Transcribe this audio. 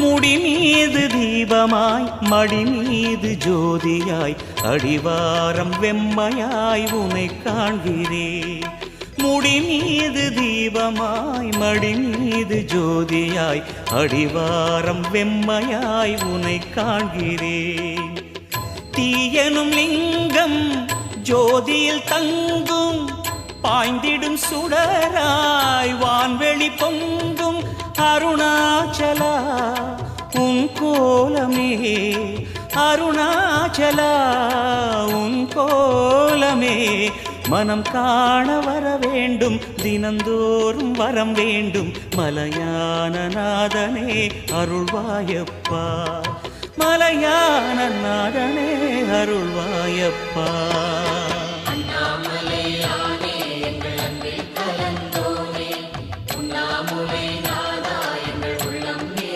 முடி மீது தீபமாய் மடி மீது ஜோதியாய் அடிவாரம் வெம்மையாய் உனை காண்கிறேன். முடி மீது தீபமாய் மடி மீது ஜோதியாய் அடிவாரம் வெம்மையாய் உனை காண்கிறேன். தீயனும் லிங்கம் ஜோதியில் தங்கும் பாய்ந்திடும் சுடராய் வான்வெளி பொங்கும் அருணாச்சலா உன் கோலமே, அருணாச்சலா உன் கோலமே. மனம் காண வர வேண்டும், தினந்தோறும் வரம் வேண்டும். மலையான நாதனே அருள்வாயப்பா, மலையான நாதனே அருள்வாயப்பா.